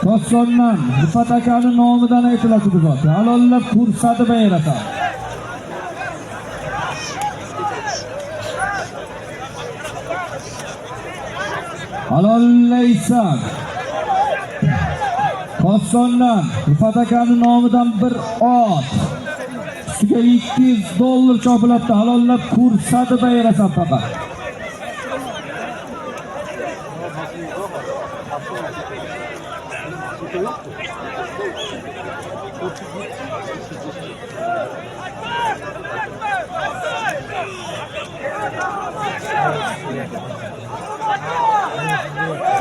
Kosondan Rifat akani nomidan aytiladi bu zot. Halollab ko'rsatib berasan. Halollaysan. Kosondan Rifat akani nomidan bir ot ustiga $200 chopilibdi. Halollab ko'rsatib berasan faqat.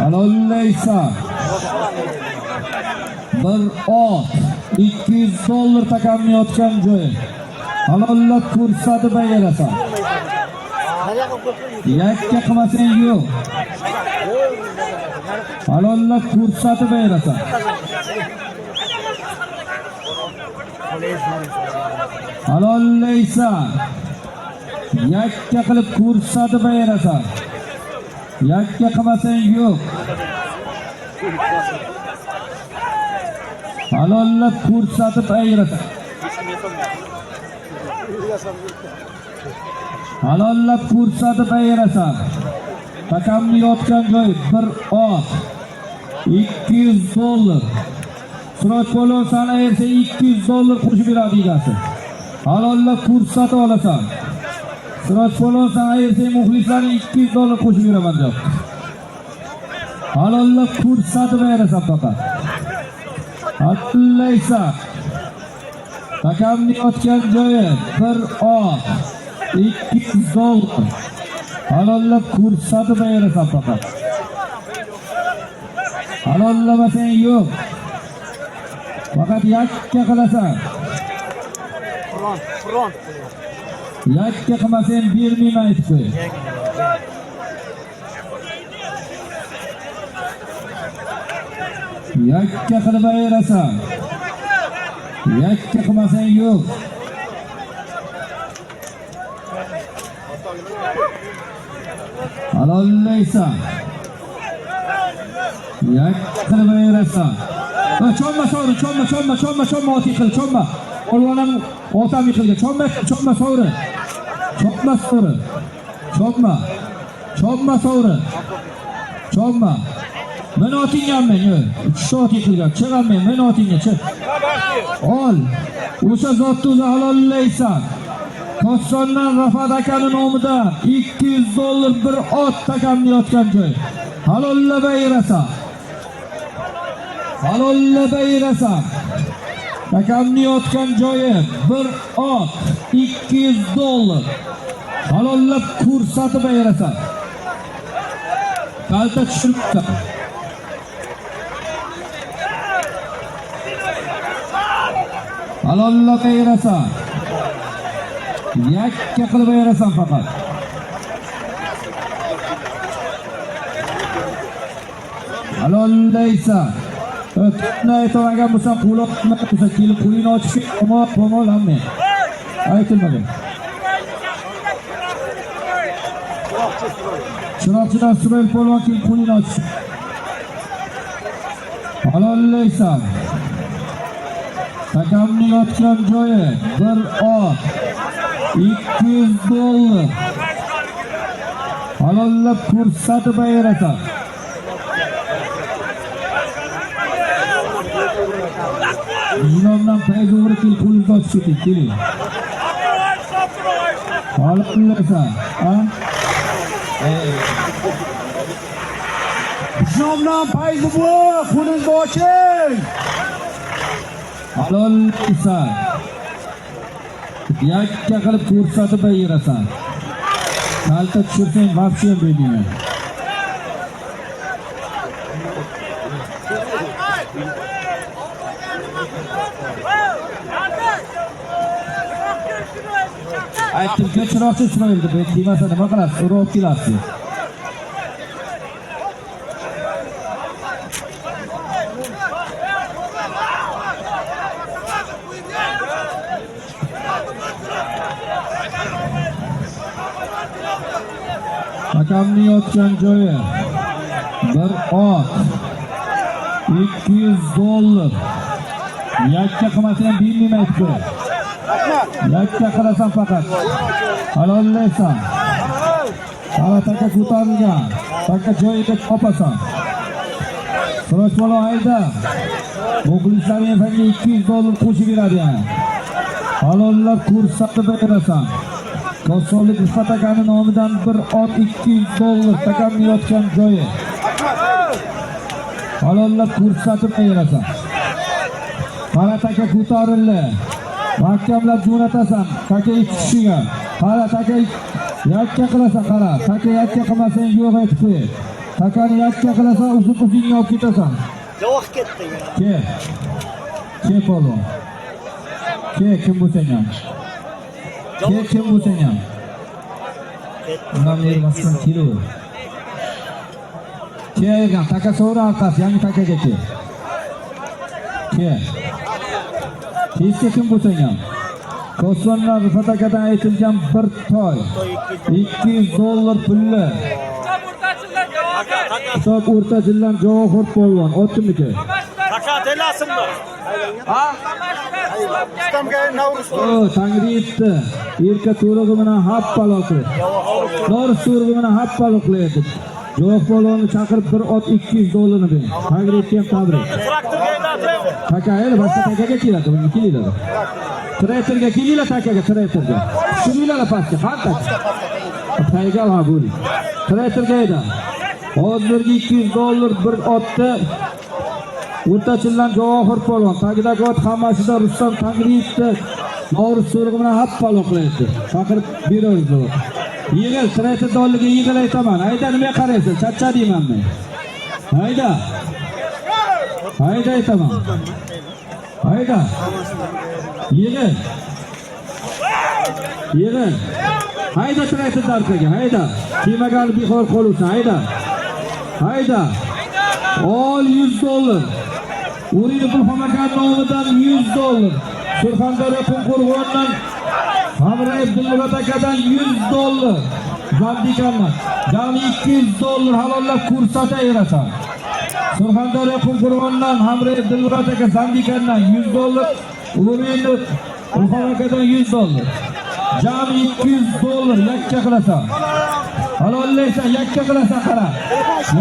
Halollaysan. Bir ot $200 takamni yotgan joyi. Halollab ko'rsatib berasan. Yakka qilmasang yo'q. Halollab ko'rsatib berasan. Halollaysan. Yakka qilib ko'rsatib berasan. Yakka qilmasang yo'q. Halollab ko'rsatib berasan. Halollab ko'rsatib berasan. Takamni yotgan joy bir ot $200. Surat polon sana ersa $200 qo'shib beradi egasi. Halollab ko'rsatib olasan. Surat polon sana ersa muxlislarga $200 qo'shib beraman deb. Halollab ko'rsatib berasan faqat. Halollaysan. Takamni yotgan joyi bir ot $200. Halollab ko'rsatib berasan faqat. Halollamasang yo'q. Faqat yakka qilasan. Front. Yakka qilmasang bermayman aytdi. Yakka qilib berasan. Yakka qilmasang yo'q. Halollaysan. Yakka qilib berasan. Chomma sovri, chomma oti qil, chomma. Olvanam otam yiqilgan. Chomma sovri. Chomma sovri. Chopma sovri. Chopma. Men otingganman, yo'q. 3 soat yiqilgan. Chiqaman, men otingga chiq. Ol. O'sha zotni o'zi halollaysan. Kossondan Rafat akaning nomidan $200 bir ot takamni yotgan joy. Halollab ayirasan. Halollab ayirasan. Takamni yotgan joyi bir ot $200. Halollab ko'rsatib ayirasan. Kalta tushiribsan. Halollab ayirasan. Yakka qilib ayirasan faqat. Halollaysan. O'tni aytmagan bo'lsam, qo'lib bo'lsa, kelib qo'lini ochib, pomol hamma. Aytilmagan. Chiroqchidan Subayl polvon kelib qo'lini ochib. Halollaysan. Takamni yotgan joyi bir ot $200. Halollab ko'rsatib ayirasan. Jinomdan payzovri kelib qo'lingizni ochib keting, keling. Halollasan, ha? Jinomdan payzovri qo'lingizni oching. Halollaysan. Yakka qilib ko'rsatib ayirasan. Kalta tushirsang, vaqti ham bermayman. Aytdim, chiroqchi chiroyli deb demasa nima qilasiz? Urib kelasiz. Takamni yotgan joyi bir ot $200. Yakka qilmasa ham bilmayman aytib qo'y. Yakka qilasan faqat. Halollaysan. Qarataga ko'tarilgan. Taka joyida topasan. So'rash bola ayda. Muxlislarga faqat $200 qo'shib beradi yani. Halollab ko'rsatib berasan. Kossonlik Rifat akaning nomidan bir ot $200 takamni yotgan joyi. Halollab ko'rsatib berasan. Qara taka ko'tarildi. Mahkamlab jo'natasan. Taka ikki kishiga. Qara taka yakka qilasan, qara. Taka yakka qilmasang yo'q aytib qo'y. Takani yakka qilasan, uzun-uzunga olib ketasan. Yo'q ketdi. Kel. Kel polvon. Kel, kim bo'lsang ham. Kel, kim bo'lsang ham. Undan bermasdan kelaver. Kelgan, taka so'ra orqasi, yangi takaga kel. Kel. Hech kim bo'lsang ham. Kossondan Rifat akadan aytilgan bir toy $200 pulli. Hisob o'rtachildan Javohir polvon, otniki. Taka delasizmi? Ha? Ustamga Navruz. O, Tangri yetdi. Erka to'rig'i bilan happaloqli. Nor so'rig'i bilan happaloqlaydi. Javohir polvonni chaqirib bir ot $200 ber. Tangri yetgan tabrik. Traktorga aytadi. Taka eri boshqa takaga keladi, bunga kelinglar. Traktorga kelinglar, takaga traktorga. Tushinglar pastga, qancha? Tayga ha bo'l. Traktorga edi. Hozirgi $200 bir otda o'rtachildan Javohir polvon, tagidagi ot hammasida Rustam Tangriyevni Novruz so'rig'i bilan happaloqlaydi. Chaqirib beramiz. Yig'il, traktor dolliga yig'il aytaman. Hayda, nima qaraysan? Charchadingman men. Hayda. Hayda aytaman. Hayda. Yig'il. Yig'il. Hayda traktor dartaga, hayda. Kemagan bixor qolursan, hayda. Hayda. Ol $100. Urini Pulxomakan nomidan $100. Surxondaryo Qumqo'rg'ondan Hamrayev Dilmurat akadan $100. Zambikanman. Jami $200 halollab ko'rsatayrasan. Surxondaryo Qumqo'rg'ondan Hamrayev Dilmurat aka Zambikandan $100. Urini Pulxomakadan $100. Jami $200 yakka qilasan. Halollaysan, yakka qilasan qara.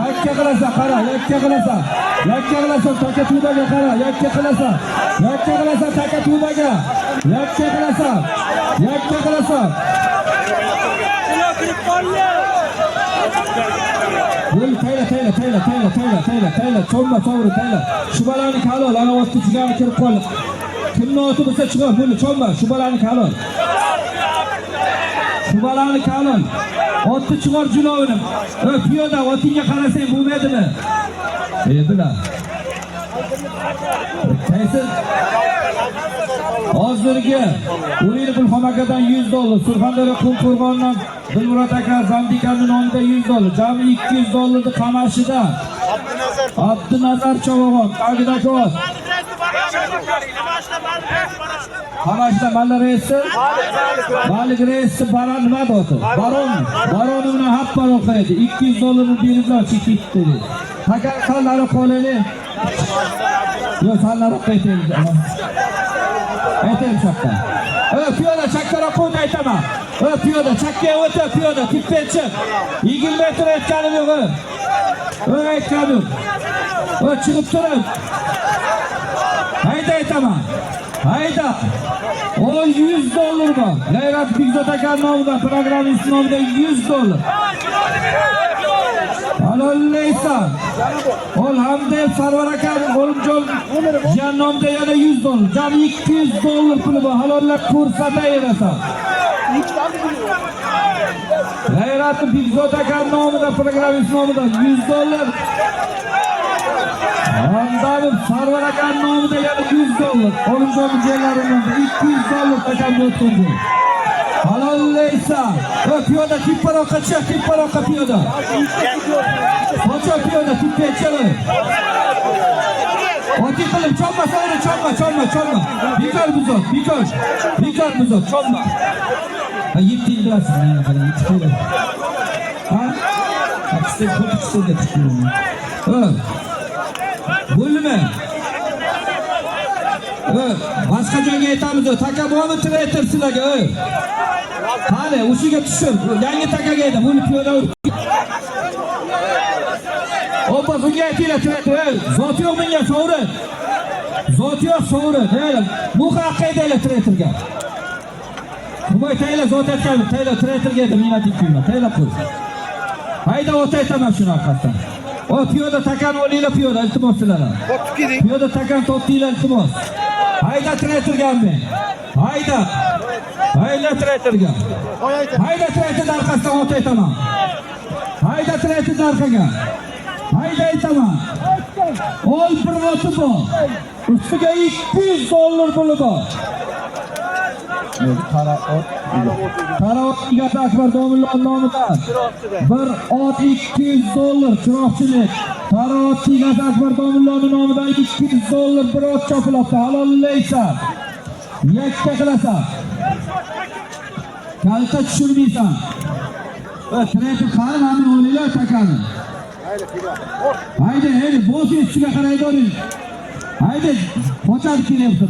Yakka qilasan qara, yakka qilasan. Yakka qilasan taka tubaga qara, yakka qilasan. Yakka qilasan taka tubaga. Yakka qilasan. Yakka qilasan. Bo'l tayla, chomma to'g'ri tayla. Shubalarni kalol, ana o'tdi chigani kirib qoldi. Kimni oti bo'lsa chiqar, bo'l chomma, shubalarni kalol. Shubalarni kalol. Otni chiqar julovini. Piyoda otingga qarasang bo'lmaydimi? Bilar. Qaysi? Hozirgi Urinib Xomakadan $100, Surxondaryo Qumqo'rg'ondan Dilmurod aka Zamdikani nomiga $100, jami $200 Qamashida. Abdunazar Chavog'on, Agidakot. Qamashida malla reisi, Malik reisi Baron nima doti? Baron uni haqqa o'qiydi. $200 berizlar chekitdi. Takar qallari qo'layli. Yo, sanlar o'qiydi. Aytayım chakka. Piyoda chakkara qo'ydi aytaman. Piyoda chakkaga o'ta, piyoda tippechi. 20 metr aytganim yo'q. Aytganim. Chiqib turib. Hayda aytaman. Hayda. O $100 bor. G'ayrat Bekzod aka nomidan programmist nomidan $100. Halollaysan. Ol hamda Sarvar aka Olimjon jiyan nomiga yana $100. Jami $200 puli bor. Halollab ko'rsatayrasan. G'ayrat Bekzod aka nomidan programmist nomidan $100. Hamdamov Sarvar aka nomida yana $100. Olimjon jiyanlaridan $200 takamga o'tdi. Halollaysan. Piyoda tipparoqqa chiq, tipparoqqa piyoda. Qocha piyoda tippechi. Oti qilib chomma so'yri, chomma. Bekor buzot, chomma. Ha, yetti indirasiz meni qarang, yetti qo'ydi. Ha? Aksida qo'lga tushdi. Bo'lma. Boshqa joyga aytamiz, taka bormi treyter sizlarga? Qani, o'shiga tushib, yangi takaga edi, buni piyoda urib. Opa, bunga aytinglar treyter, zoti yo'q menga sovri. Zoti yo'q sovri, deylar. Bu haqqa aytinglar treyterga. Qo'y taylar zot aytgan, taylar treyterga edi, men aytibman, taylar qo'y. Hayda o'ta aytaman shuni orqasidan. O piyoda takan olinglar, piyoda iltimos sizlar. Piyoda takan topdinglar, iltimos. Hayda treyterga men. Hayda treyterga. Hayda treyterga orqasidan ot aytaman. Hayda treyterga orqaga. Hayda aytaman. Ol bir oti bor. Ustiga $200 puli bor. Qara ot egasi Akbar Domillo nomidan. Bir ot $200 chiroqchilik. Qara ot egasi Akbar Domillo nomidan $200 bir ot chopilibdi. Halollaysan. Yakka qilasan. Kalta tushirmaysan. Treyter qani meni o'ylaylar takani. Hayda, bo'z ichiga qaraydoring. Hayda, qochadi kelyapti.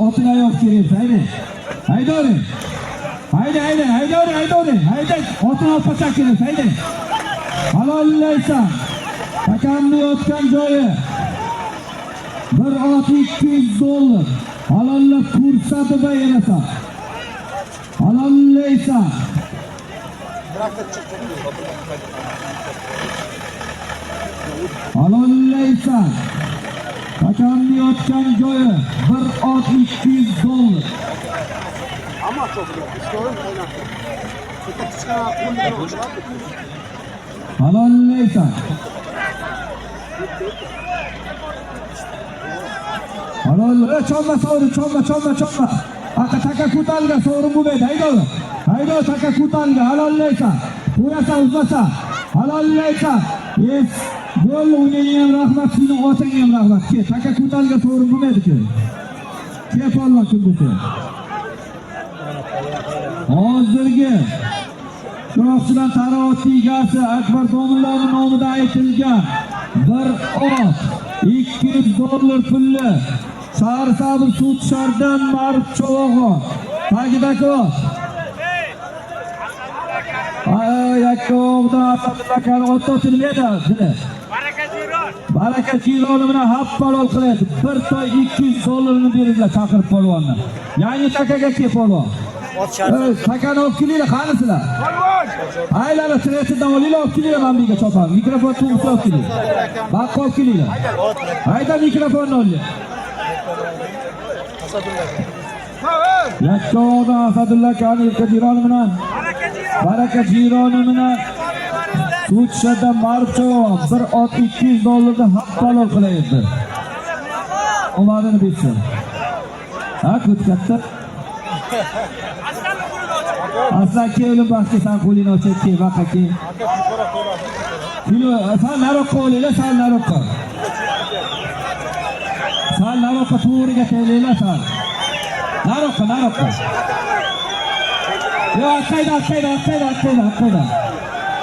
Otiga yo'q kelyapti, hayda. Haydoring. Hayda, otini olib qochib kelyapti, hayda. Halollaysan. Takamni yotgan joyi. Bir ot $200. Halollab ko'rsatib berasan. Halollaysan. Halollaysan. Takamni yotgan joyi. Bir ot $200. Ama çok istiyorum kaynaklı. Halollaysan. Halol, chomma. Aka taka ko'talga so'rim bo'lmaydi. Haydo, taka ko'talga halollaysan. Qo'yasan, uzmasan. Halollaysan. Yes, bo'l, unga ham rahmat, seni otangga ham rahmat. Ke, taka ko'talga so'rim bo'lmaydi-ku. Ke polvon kim bo'lsa. Hozirgi Shohchidan Tarovot egasi Akbar Domillo nomidan aytilgan bir ot $200 pulli Sarsabr Sudshordan Marif Chavog'on tagidagi ot. yakkovdan Asadullah o'tini berdi. Baraka Jironi bilan happalol qiladi. Bir toy 200 dollarni beringlar chaqirib polvonni. Yangi takaga kelib polvon. Takani olib kelinglar, qanisizlar? Aylar tretidan olinglar, olib kelinglar mambiga chopan. Mikrofon to'g'ri olib kelinglar. Baqqol olib kelinglar. Hayda mikrofonni olinglar. Yakkovdan Asadullah Jironi bilan Baraka Jironi bilan Suçada Marçov bir ot 200 dollarda haqqalol qilaydi. Omadini bilsin. Ha, ko'tkatda. Aslan kelim baxti san qo'lini ochib baqaki. Kilo san naroqqa olinglar, san naroqqa. San naroqqa to'g'riga kelinglar san. Naroqqa. Yo, qayda.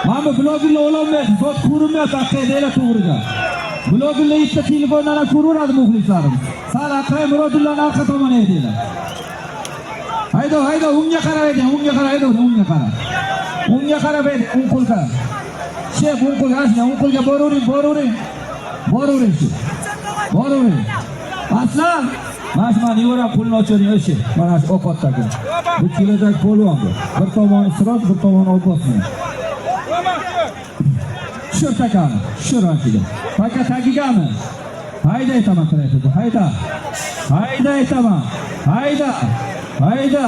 Mana blogimni ololmaysiz, zot ko'rinmayapti aqidanglar to'g'riga. Blogimni ikkita telefondan ko'raveradi muxlislarim. Sal aqray Murodullohning orqa tomoniga edinglar. Hayda, unga qaraydi, unga qara. Unga qarab edi, un qo'lga. Shef, un qo'lga, un qo'lga boravering. Boravering. Aslan, Mashman yura pulni ochirning o'shi. Mana shu ovqatdagi. Bu kelajak polvon bu. Bir tomoni Siroj, bir tomoni Obbosmi. Shu takani, shu ranchiga. Taka tagigami? Hayda aytaman qiladi. Hayda aytaman. Hayda.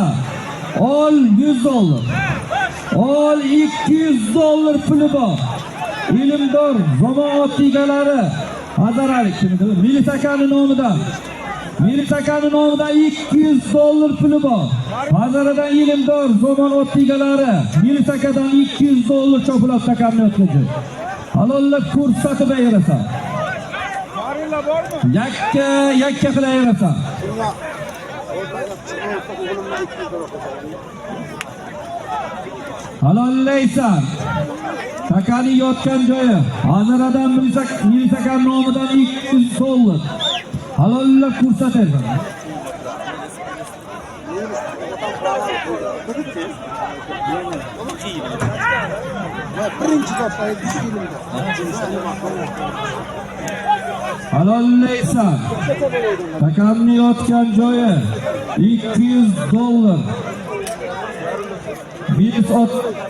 Ol 100 dollar. Ol 200 dollar puli bor. Ilmdor jamoat egalari Hazaralik kimdir? Militakani nomidan 200 dollar puli bor. Hazaradan ilmdor jamoat egalari Militakadan 200 dollar cho'plab takamni o'tkazdi. Halollab ko'rsatib ayirasan. Barilla bormi? Yakka qilayirasan. Halollaysan. Takani yotgan joyi Hazaradan Militakan nomidan 200 dollar. Halollab ko'rsataysan. Birinchi daf'a filmda. Halollaysan. Takamni yotgan joyi 200 dollar.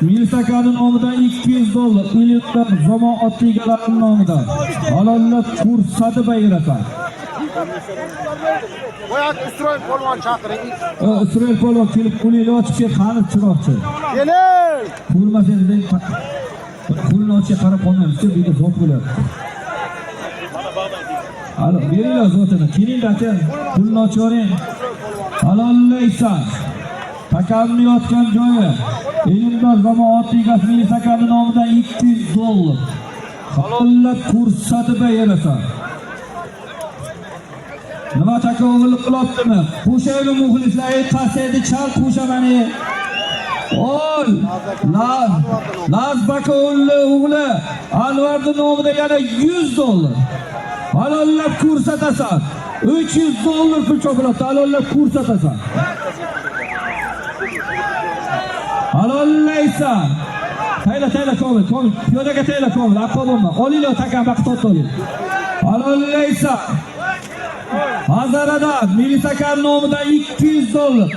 Militakanning nomidan 200 dollar. Ilmdor jamoat egalarining nomidan. Halollab ko'rsatib ayirasan. Voyat Isroil polvon chaqiring. Isroil polvon kelib qo'lini ochib kel, qani chiroqchi. Keling. Ko'rmasangiz qo'lini ochib qarab qolmaymiz, bu yerda zot bo'lyapti. Alo, beringlar zotini. Kelinglar aka, qo'lini ochib oling. Halollaysan. Takamni yotgan joyi Ilmdor jamoat egasi Militakanning nomidan 200 dollar. Halollab ko'rsatib ayirasan. Nima taka o'g'illik qilibdimi? Qo'shayli muxlislar, qasaydi chal qo'shamani. Ol! Lazbaka o'g'li Anvarning nomidan yana 100 dollar. Halollab ko'rsatasan. 300 dollar pul cho'plabdi, halollab ko'rsatasan. Halollaysan. Tayla komil. Piyodaga tayla komil, aqolma. Olinglar takan vaqt oling. Halollaysan. Hazaradan Militakan nomidan 200 dollar.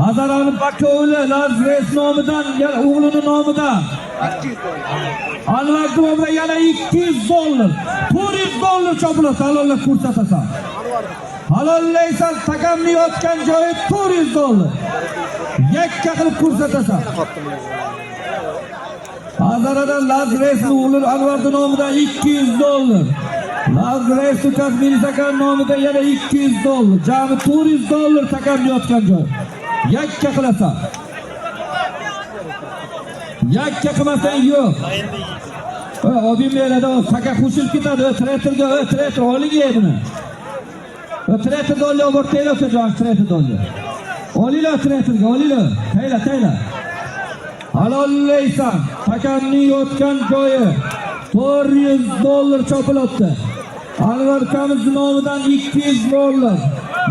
Hazaraning Bakovli Lazres nomidan, o'g'lining nomidan 200 dollar. Anvarning nomidan yana 200 dollar. 400 dollar cho'plab halollab ko'rsatasan. Halollaysan, takamni yotgan joyi 400 dollar. Yakka qilib ko'rsatasan. Hazaradan Lazres o'g'li Anvarning nomidan 200 dollar. Lazres Tukas Militakan nomidan yana 200 dollar. Jami 400 dollar takamni yotgan joy. Yakka qilasan. Yakka qilmasang yo'q. Obim beradi, taka qo'shilib ketadi. Tretor oling buni. Tretor dollar olib kelsa joy, tretor dollar. Olinglar tretorga, olinglar. Tayla. Halollaysan. Takamni yotgan joyi 400 dollar chopilibdi. Anvar akamizning nomidan 200 dollar.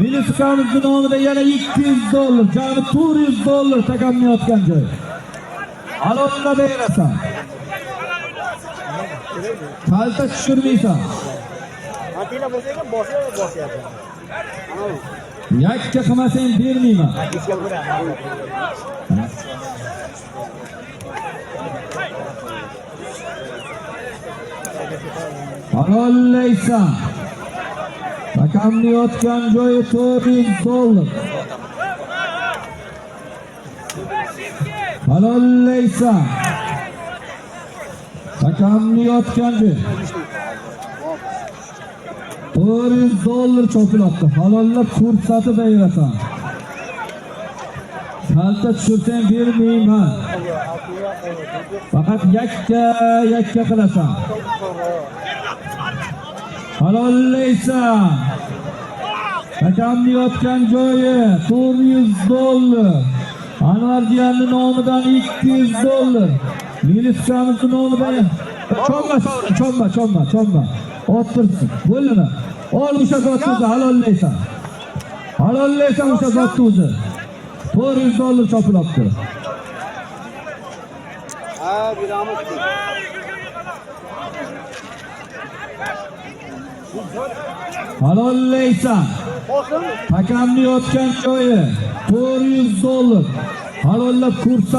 Melis akamizning nomidan yana 200 dollar. Jami 400 dollar takamni yotgan joy. Halolla berasan. Kalta tushirmaysan. Atila bo'lsa ham bosyapti. Yakka qilmasang bermayman. Halollaysan. Rakamni yotgan joyi $400. Halollaysan. Rakamni yotgan joyi $400 cho'pilibdi. Halollab ko'rsatib berasan. Kalta tushirsang bermayman. Faqat yakka qilasan. Halollaysan. Rakamni yotgan joyi $400. Anvarjiyanning nomidan $200. Militsiyamizning nomidan chomma. O'tirsin. Bo'ldi. Ol o'sha zotni halollaysan. Halollaysan o'sha zotni o'zi. $400 chopilibdi. Ha, beramiz. Halollaysan. Hakamni yotgan joyi $400. Halollab ko'rsat.